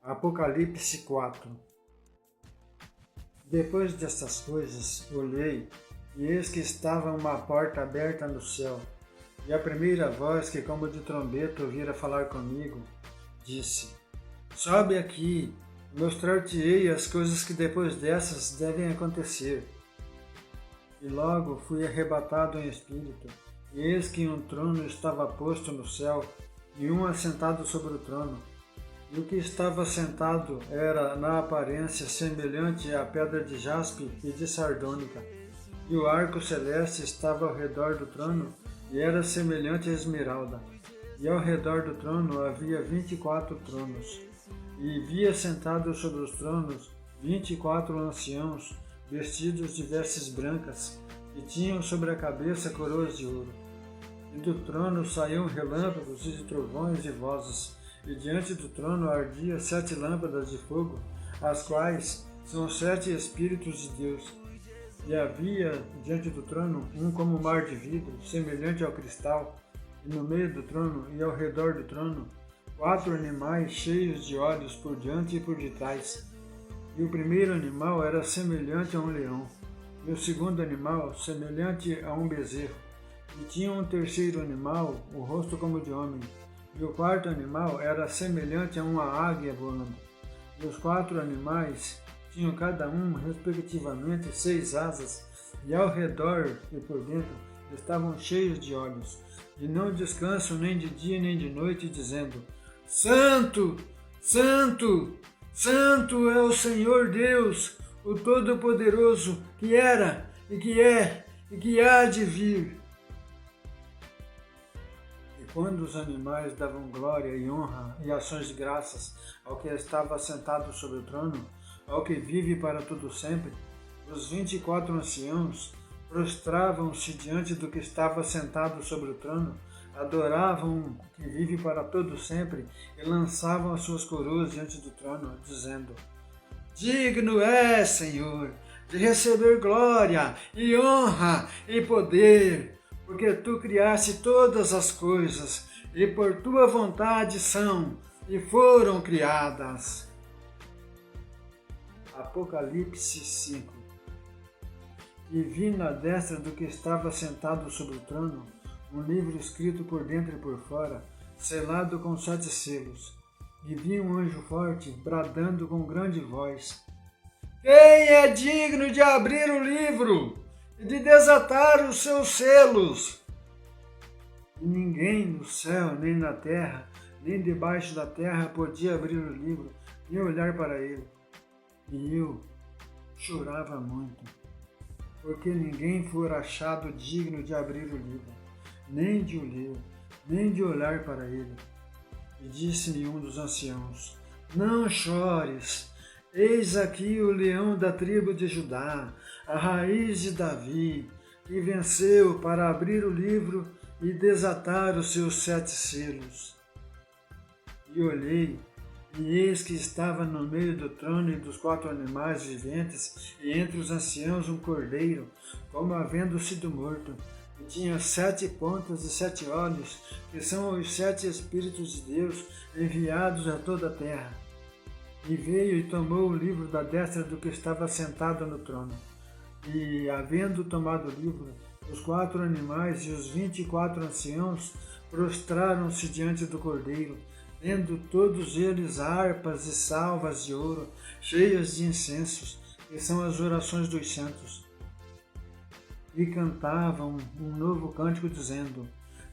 Apocalipse 4. Depois destas coisas, olhei, e eis que estava uma porta aberta no céu. E a primeira voz, que como de trombeta ouvira falar comigo, disse: Sobe aqui, mostrar-te-ei as coisas que depois dessas devem acontecer. E logo fui arrebatado em espírito, e eis que um trono estava posto no céu, e um assentado sobre o trono. E o que estava sentado era, na aparência, semelhante à pedra de jaspe e de sardônica. E o arco celeste estava ao redor do trono, e era semelhante a esmeralda. E ao redor do trono havia 24 tronos. E via sentados sobre os tronos 24 anciãos, vestidos de vestes brancas, e tinham sobre a cabeça coroas de ouro. E do trono saíam relâmpagos e trovões e vozes, e diante do trono ardia 7 lâmpadas de fogo, as quais são 7 Espíritos de Deus. E havia diante do trono um como mar de vidro, semelhante ao cristal, e no meio do trono e ao redor do trono 4 animais cheios de olhos por diante e por detrás. E o primeiro animal era semelhante a um leão, e o segundo animal semelhante a um bezerro. E tinha um terceiro animal, o rosto como de homem. E o quarto animal era semelhante a uma águia voando. E os 4 animais tinham cada um, respectivamente, 6 asas, e ao redor e por dentro estavam cheios de olhos, e não descansam nem de dia nem de noite, dizendo: Santo, Santo, Santo é o Senhor Deus, o Todo-Poderoso, que era, e que é, e que há de vir. Quando os animais davam glória e honra e ações de graças ao que estava sentado sobre o trono, ao que vive para todo sempre, os 24 anciãos prostravam-se diante do que estava sentado sobre o trono, adoravam o que vive para todo sempre e lançavam as suas coroas diante do trono, dizendo: Digno é, Senhor, de receber glória e honra e poder, porque tu criaste todas as coisas, e por tua vontade são e foram criadas. Apocalipse 5. E vi na destra do que estava sentado sobre o trono um livro escrito por dentro e por fora, selado com 7 selos. E vi um anjo forte, bradando com grande voz: Quem é digno de abrir o livro e de desatar os seus selos? E ninguém no céu, nem na terra, nem debaixo da terra podia abrir o livro, nem olhar para ele. E eu chorava muito, porque ninguém fora achado digno de abrir o livro, nem de o ler, nem de olhar para ele. E disse-me um dos anciãos: Não chores, eis aqui o leão da tribo de Judá, a raiz de Davi, que venceu para abrir o livro e desatar os seus 7 selos. E olhei, e eis que estava no meio do trono e dos 4 animais viventes, e entre os anciãos um cordeiro, como havendo sido morto, e tinha 7 pontas e 7 olhos, que são os 7 Espíritos de Deus enviados a toda a terra. E veio e tomou o livro da destra do que estava sentado no trono. E, havendo tomado o livro, os 4 animais e os 24 anciãos prostraram-se diante do cordeiro, tendo todos eles harpas e salvas de ouro, cheias de incensos, que são as orações dos santos. E cantavam um novo cântico, dizendo: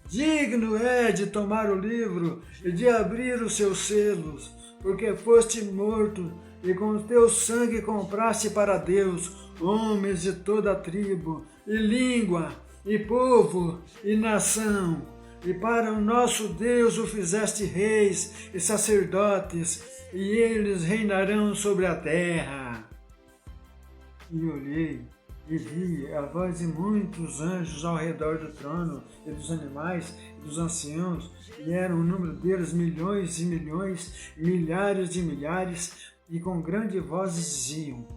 Digno é de tomar o livro e de abrir os seus selos, porque foste morto e com o teu sangue compraste para Deus homens de toda a tribo, e língua, e povo, e nação. E para o nosso Deus o fizeste reis e sacerdotes, e eles reinarão sobre a terra. E olhei, e vi a voz de muitos anjos ao redor do trono, e dos animais, e dos anciãos, e era o número deles milhões e milhões, e milhares de milhares, e com grande voz diziam: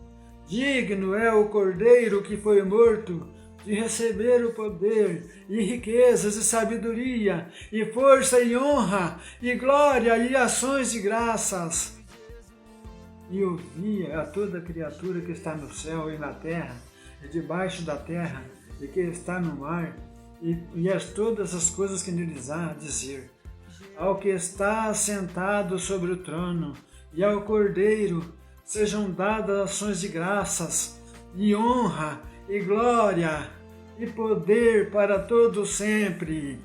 Digno é o cordeiro que foi morto de receber o poder, e riquezas, e sabedoria, e força, e honra, e glória, e ações de graças. e ouvia a toda criatura que está no céu e na terra, e debaixo da terra, e que está no mar, e todas as coisas que neles há, dizer: ao que está assentado sobre o trono, e ao Cordeiro, sejam dadas ações de graças, e honra, e glória, e poder para todo sempre.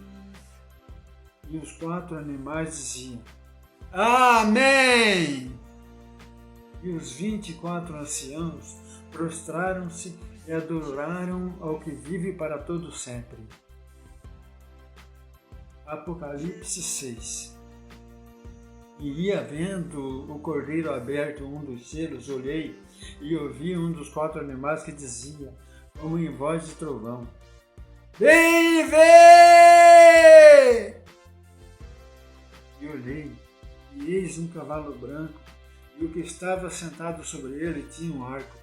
E os 4 animais diziam: Amém! E os 24 anciãos prostraram-se e adoraram ao que vive para todo sempre. Apocalipse 6. E ia vendo o cordeiro aberto um dos selos, olhei e ouvi um dos 4 animais que dizia, como em voz de trovão: Vem ver! E olhei, e eis um cavalo branco, e o que estava sentado sobre ele tinha um arco,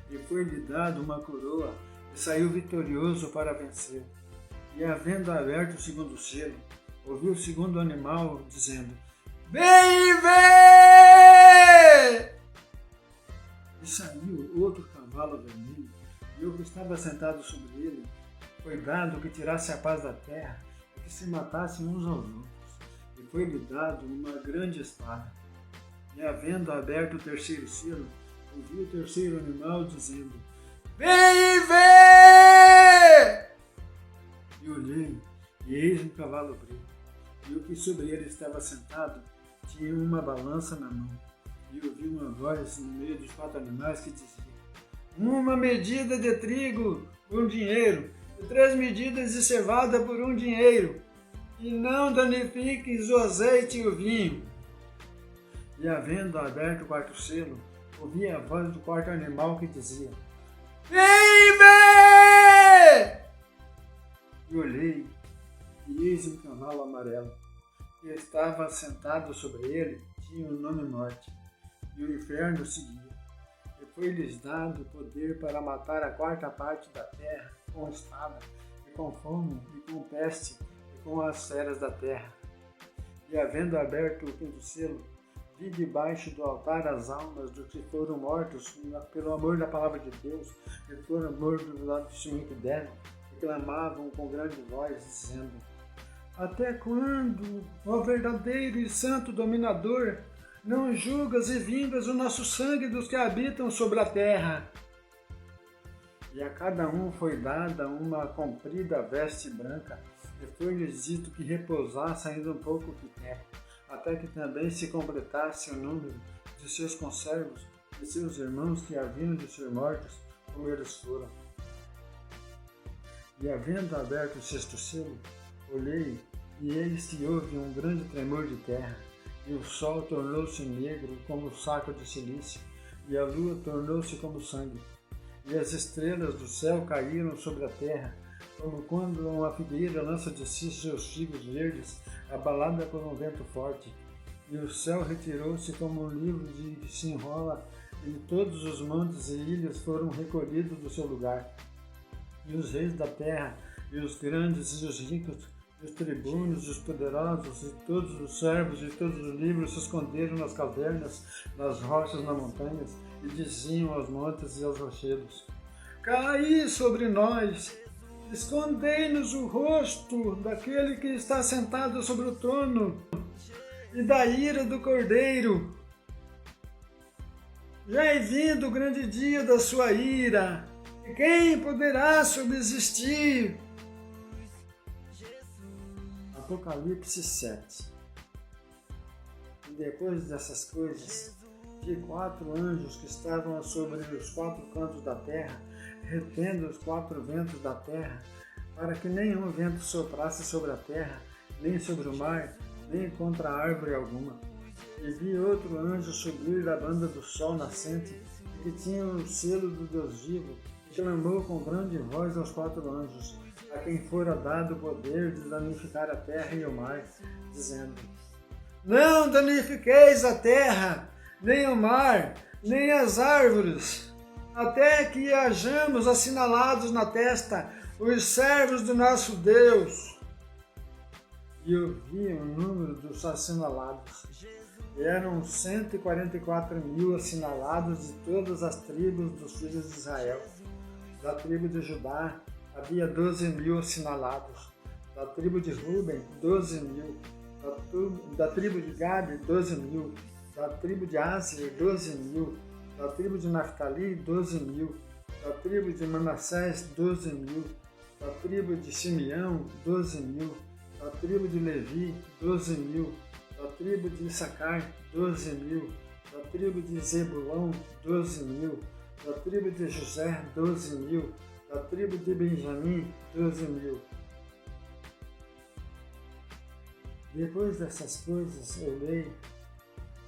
e foi-lhe dado uma coroa, e saiu vitorioso para vencer. E havendo aberto o segundo selo, ouvi o segundo animal dizendo: Vem ver! E saiu outro cavalo vermelho, e o que estava sentado sobre ele foi dado que tirasse a paz da terra, e que se matassem uns aos outros. E foi-lhe dado uma grande espada. E havendo aberto o terceiro selo, ouvi o terceiro animal dizendo: Vem ver! E olhei, e eis um cavalo preto, e o que sobre ele estava sentado tinha uma balança na mão. E ouvi uma voz no meio dos 4 animais que dizia: Uma medida de trigo por 1 dinheiro, e 3 medidas de cevada por 1 dinheiro, e não danifiques o azeite e o vinho. E havendo aberto o 4º selo, ouvi a voz do 4º animal que dizia: Vem ver! E olhei, e eis um cavalo amarelo, que estava sentado sobre ele, tinha o nome Morte, e o inferno seguia. E foi-lhes dado poder para matar a 4ª parte da terra com espada, e com fome, e com peste, e com as feras da terra. E havendo aberto o 5º selo, vi debaixo do altar as almas dos que foram mortos pelo amor da palavra de Deus, e por amor do testemunho que deram, e clamavam com grande voz, dizendo: Até quando, ó verdadeiro e santo dominador, não julgas e vingas o nosso sangue dos que habitam sobre a terra? E a cada um foi dada uma comprida veste branca, e foi-lhes dito que repousasse ainda um pouco de tempo, até que também se completasse o número de seus conservos e seus irmãos que haviam de ser mortos, como eles foram. E havendo aberto o 6º selo, olhei, e eis que houve um grande tremor de terra, e o sol tornou-se negro como saco de silício, e a lua tornou-se como sangue, e as estrelas do céu caíram sobre a terra, como quando uma figueira lança de si seus figos verdes, abalada por um vento forte. E o céu retirou-se como um livro que se enrola, e todos os montes e ilhas foram recolhidos do seu lugar. E os reis da terra, e os grandes e os ricos, e os tribunos, e os poderosos, e todos os servos, e todos os livros se esconderam nas cavernas, nas rochas, nas montanhas, e diziam aos montes e aos rochedos: Caí sobre nós! Escondei-nos o rosto daquele que está sentado sobre o trono e da ira do Cordeiro. Já é vindo o grande dia da sua ira, e quem poderá subsistir? Apocalipse 7. E depois dessas coisas, vi 4 anjos que estavam sobre os 4 cantos da terra, retendo os 4 ventos da terra, para que nenhum vento soprasse sobre a terra, nem sobre o mar, nem contra árvore alguma. E vi outro anjo subir da banda do sol nascente, que tinha o selo do Deus vivo, e clamou com grande voz aos 4 anjos, a quem fora dado o poder de danificar a terra e o mar, dizendo: Não danifiqueis a terra, nem o mar, nem as árvores, até que hajamos assinalados na testa os servos do nosso Deus. E eu vi o número dos assinalados: E eram 144.000 assinalados de todas as tribos dos filhos de Israel. Da tribo de Judá havia 12.000 assinalados. Da tribo de Ruben, 12.000. Da tribo de Gade, 12.000. Da tribo de Áser, 12.000. Da tribo de Naftali, 12.000. Da tribo de Manassés, 12.000. Da tribo de Simeão, 12.000. Da tribo de Levi, 12.000. Da tribo de Issacar, 12.000. Da tribo de Zebulão, 12.000. Da tribo de José, 12.000. Da tribo de Benjamim, 12.000. Depois dessas coisas, olhei,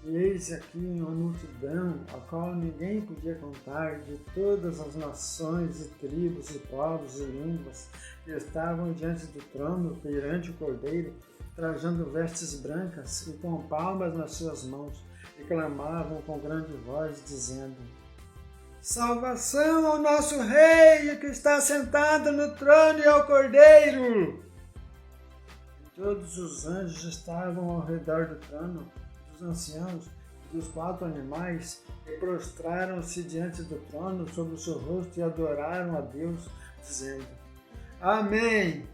e eis aqui uma multidão, a qual ninguém podia contar, de todas as nações e tribos e povos e línguas, que estavam diante do trono, perante o Cordeiro, trajando vestes brancas e com palmas nas suas mãos, e clamavam com grande voz, dizendo: Salvação ao nosso Rei, que está sentado no trono, e ao Cordeiro! E todos os anjos estavam ao redor do trono, dos anciãos e dos 4 animais, e prostraram-se diante do trono sobre o seu rosto e adoraram a Deus, dizendo: Amém!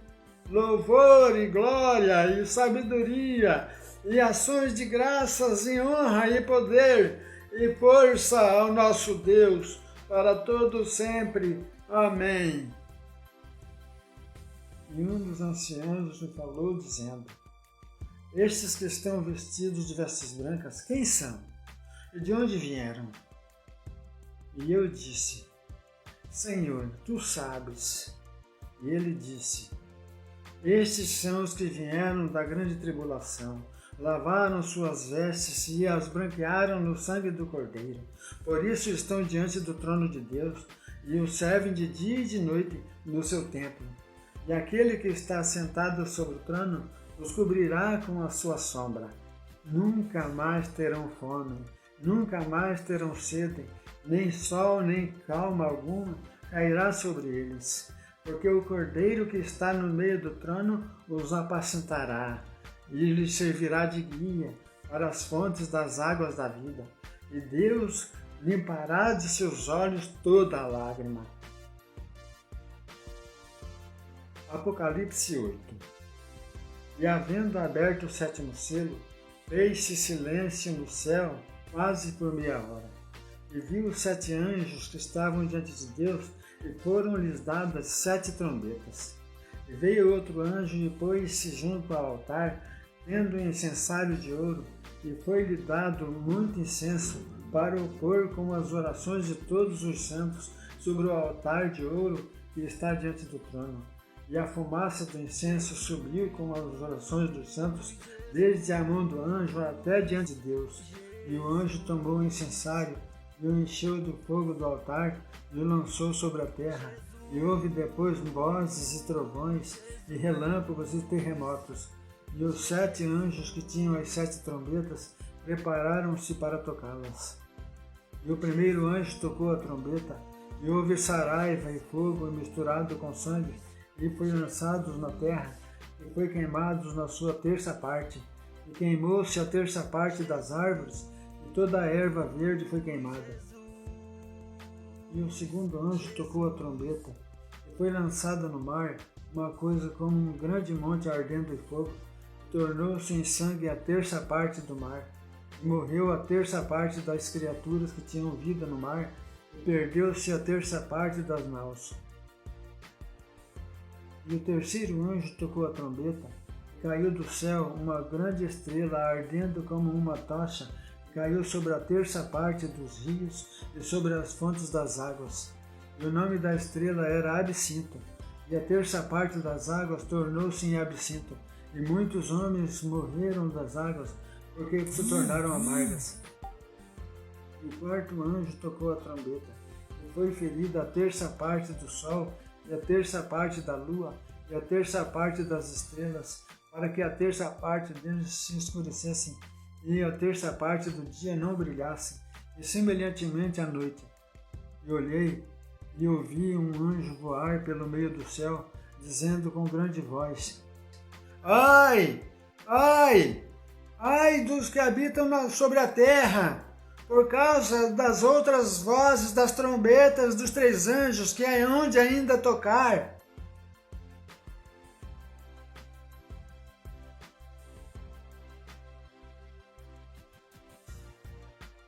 Louvor e glória e sabedoria e ações de graças e honra e poder e força ao nosso Deus para todo sempre. Amém. E um dos anciãos me falou, dizendo: Estes que estão vestidos de vestes brancas, quem são? E de onde vieram? E eu disse: Senhor, tu sabes. E ele disse: Estes são os que vieram da grande tribulação, lavaram suas vestes e as branquearam no sangue do Cordeiro. Por isso estão diante do trono de Deus e o servem de dia e de noite no seu templo. E aquele que está sentado sobre o trono os cobrirá com a sua sombra. Nunca mais terão fome, nunca mais terão sede, nem sol nem calma alguma cairá sobre eles. Porque o Cordeiro que está no meio do trono os apacentará, e lhes servirá de guia para as fontes das águas da vida, e Deus limpará de seus olhos toda a lágrima. Apocalipse 8. E havendo aberto o 7º selo, fez-se silêncio no céu quase por meia hora. E vi os 7 anjos que estavam diante de Deus, e foram-lhes dadas 7 trombetas. E veio outro anjo e pôs-se junto ao altar, tendo um incensário de ouro, e foi-lhe dado muito incenso para o pôr com as orações de todos os santos sobre o altar de ouro que está diante do trono. E a fumaça do incenso subiu com as orações dos santos, desde a mão do anjo até diante de Deus. E o anjo tomou o incensário, e o encheu do fogo do altar, e o lançou sobre a terra. E houve depois vozes e trovões, e relâmpagos e terremotos. E os 7 anjos que tinham as 7 trombetas prepararam-se para tocá-las. E o primeiro anjo tocou a trombeta, e houve saraiva e fogo misturado com sangue, e foi lançados na terra, e foi queimados na sua terça parte, e queimou-se a terça parte das árvores, e toda a erva verde foi queimada. E o segundo anjo tocou a trombeta, e foi lançada no mar uma coisa como um grande monte ardendo em fogo, e tornou-se em sangue a terça parte do mar, e morreu a terça parte das criaturas que tinham vida no mar, e perdeu-se a terça parte das naus. E o terceiro anjo tocou a trombeta, e caiu do céu uma grande estrela ardendo como uma tocha, e caiu sobre a terça parte dos rios e sobre as fontes das águas. E o nome da estrela era Absinto, e a terça parte das águas tornou-se em absinto, e muitos homens morreram das águas, porque se tornaram amargas. E o quarto anjo tocou a trombeta, e foi ferida a terça parte do sol, e a terça parte da lua, e a terça parte das estrelas, para que a terça parte deles se escurecessem, e a terça parte do dia não brilhasse, e semelhantemente à noite. E olhei, e ouvi um anjo voar pelo meio do céu, dizendo com grande voz: Ai! Ai! Ai dos que habitam sobre a terra, por causa das outras vozes das trombetas dos três anjos que hão de ainda tocar.